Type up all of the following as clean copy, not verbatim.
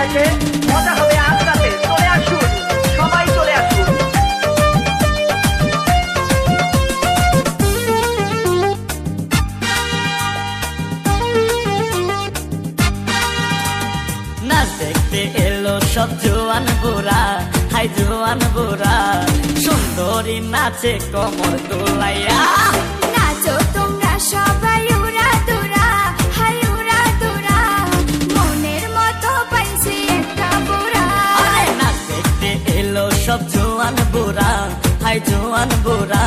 থেকে মজা হবে আজ রাতে। চলে আসুন, সবাই চলে আসুন। নাচ দেখতে এলো সব জোয়ান বুড়া, হাই জোয়ান বুড়া, সুন্দরী নাচে কোমর দোলাইয়া। নাচো তোমরা সবাই উড়া দুরা, হাই উড়া দুরা, মনের মতো পাইছি একটা বুড়া। আরে নাচ দেখতে এলো সব জোয়ান বুড়া, হাই জোয়ান বুড়া,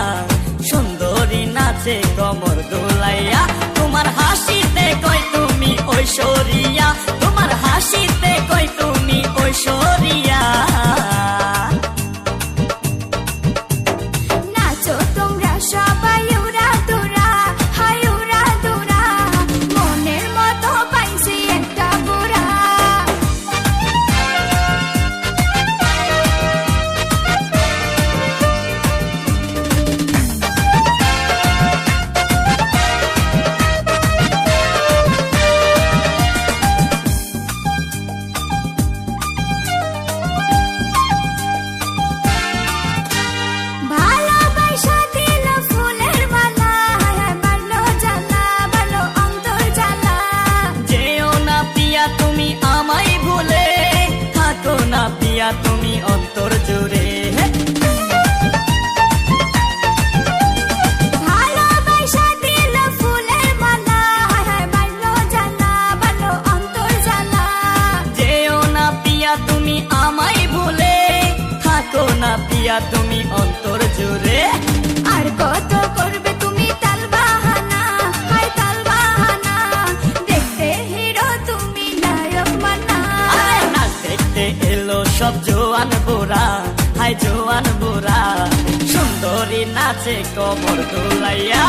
সুন্দরী নাচে কোমর দোলাইয়া। তোমার হাসিতে কই তুমি ঐশ্বরিয়া, তোমার হাসিতে কই তুমি ঐশ্বরিয়া। নাচো তোমরা সবাই উড়া দুরা, হাই উড়া দুরা, মনের মতো পাইছি একটা বুড়া। ভালোবাসা দিল ফুলের মালা, বাড়লো জ্বালা, বাড়লো অন্তর জ্বালা। যেও না পিয়া তুমি আমায় ভুলে, থাকো না পিয়া তুমি অন্তর জুড়ে। ভালোবাসা দিল ফুলের মালা, বাড়লো জ্বালা, বাড়লো অন্তর জ্বালা। যেও না পিয়া তুমি আমায় ভুলে, থাকো না পিয়া তুমি অন্তর জুড়ে। আর কত করবে তুমি তাল বাহানা, হাই তাল বাহানা, দেখতে হিরো তুমি নায়ক মানা। আরে নাচ দেখতে এলো সব জোয়ান বুড়া, হাই জোয়ান বুড়া, সুন্দরী নাচে কোমর দোলাইয়া।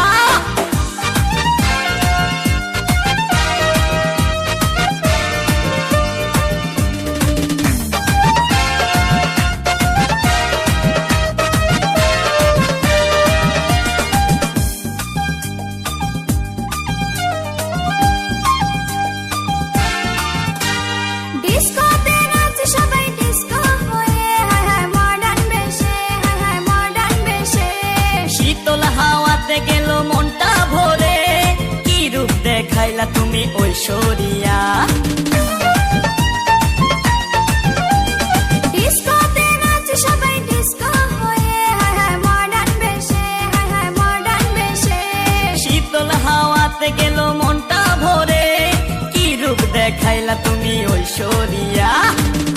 ডিস্কোতে নাচে সবাই ডিস্কো হয়ে, হায় হায় মডার্ন বেশে, হায় হায় মডার্ন বেশে। শীতল হাওয়াতে গেল মনটা ভরে, কি রূপ দেখাইলা তুমি ঐশ্বরিয়া। ডিস্কোতে নাচে সবাই ডিস্কো হয়ে, হায় হায় মডার্ন বেশে, হায় হায় মডার্ন বেশে। শীতল হাওয়াতে গেল মনটা ভরে, কি রূপ দেখাইলা তুমি ঐশ্বরিয়া।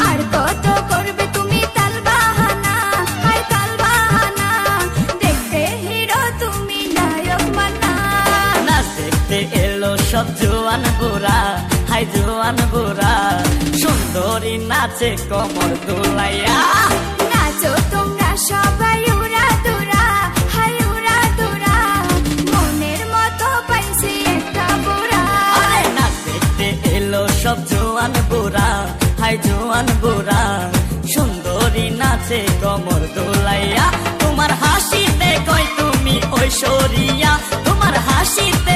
আর কত করবে তুমি তাল বাহানা, হাই তাল বাহানা, দেখতে হিরো তুমি নায়ক মানা। নাচ দেখতে এলো সব জোয়ান বুড়া, হাই জোয়ান বুড়া, সুন্দরী নাচে কোমর দোলাইয়া। নাচো তোমরা সবাই উড়া দুরা, হাই উড়া দুরা, মনের মতো পাইছি একটা বুড়া। আরে নাচ দেখতে এলো সব জোয়ান বুড়া, হাই জোয়ান বুড়া, সুন্দরী নাচে কোমর দোলাইয়া। তোমার হাসিতে কই তুমি ঐশ্বরিয়া, তোমার হাসিতে